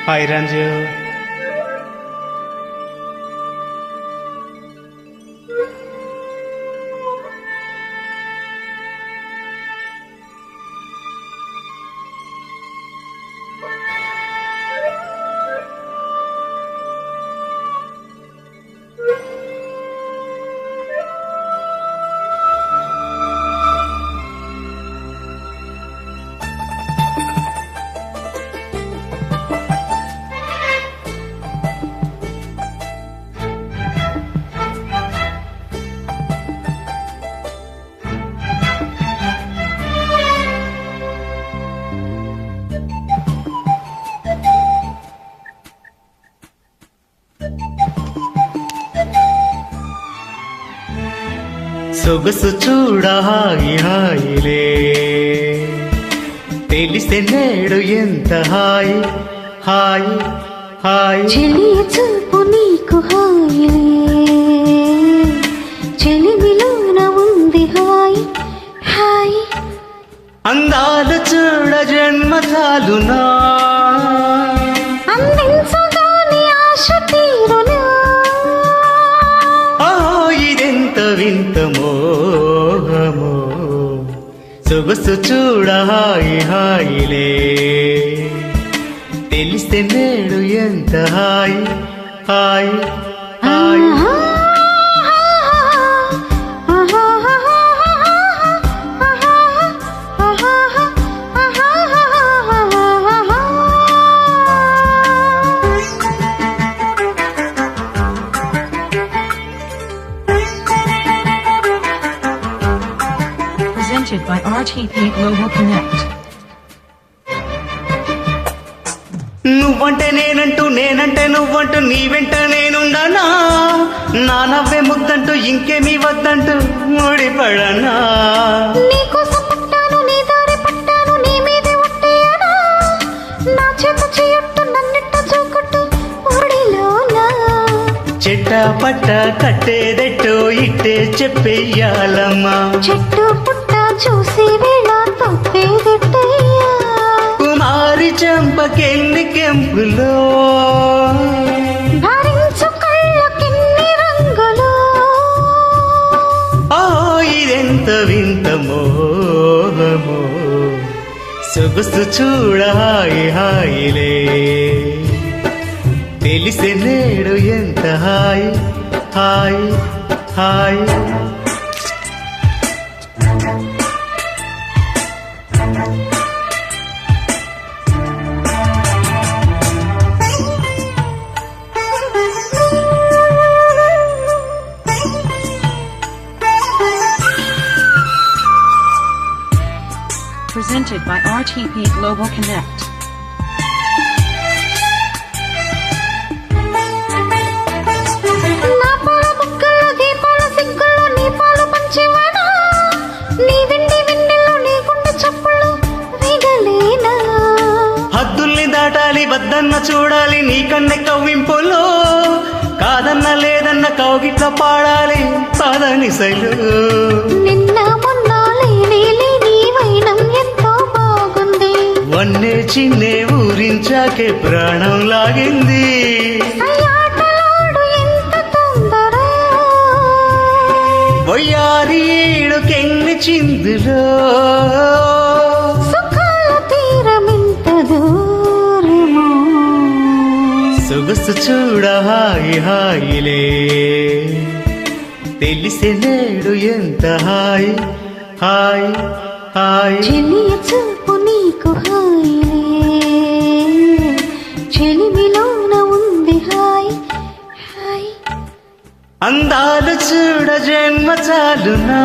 Hi రంజు. సొగసు చూడ హాయి హాయిలే, తెలిసే నేడు ఎంత హాయి హాయి హాయి. చెలియ చూపు నీకు హాయిలే, చెలిమిలోన ఉంది హాయి హాయి. అందాలు చూడ జన్మ చాలునా, అందించగాని ఆశ తీరునా. ఇదెంత వింత మోహమో, సొగసు చూడ హాయి హాయిలే, తెలిస్తే నేడు ఎంత హాయి హాయి హాయి. Presented by RTP Global Connect. నువ్వంటే నేనంటూ, నేనంటే నువ్వంటూ, నీ వెంట నేనుండనా. నా నవ్వే ముద్దంటూ, ఇంకేమీ వద్దంటూ ముడిపడనా. నీకోసం పుట్టాను, నీ దారి పట్టాను, నీ మీదే ఒట్టేయనా. నా చేత చేయొట్టు, నన్నిట్ట చూకొట్టు ఒడిలోనా. చెట్ట పట్ట కట్టేదెట్టో ఇట్టే చెప్పెయ్యాలమ్మా. చెట్టు పుట్ట చూసి వేళ తప్పేదెట్టయ్యా. కుమారి చంపకెన్ని కెంపులో, భరించు కళ్ళకిన్ని రంగులు. ఇదెంత వింత మోహమో, సొగసు చూడ హాయి హాయిలే, తెలిసే నేడు ఎంత హాయి హాయి హాయి. Presented by RTP Global Connect. నా పాల బుక్కల్లో దీపాల సిగ్గుల్లో నీ పాలు పంచేవానా. నీ వెండి వెన్నెల్లో నీ గుండె చప్పుళ్ళు వేగలేనా. హద్దుల్ని దాటాలి వద్దన్న చూడాలి నీ కన్నె కవ్వింపులో, కాదన్న లేదన్న కౌగిట్ల పాడాలి పాదనిసలు. నిన్న మొన్న లేని లేని వైనం ఎంతో బాగుంది. వన్నే చిన్నే ఊరించాకే ప్రాణం లాగింది. అయ్యాటలాడు ఎంత తొందర. వయ్యారి ఏడుకెన్ని చిందులో, సుఖాల తీరమింత దూరమో. సొగసు చూడ హాయి హాయిలే, తెలిసే నేడు ఎంత హాయి హాయి హాయి. చెలియ చూపు నీకు హాయిలే, చెలిమిలోన ఉంది హాయి హాయి. అందాలు చూడ జన్మ చాలునా.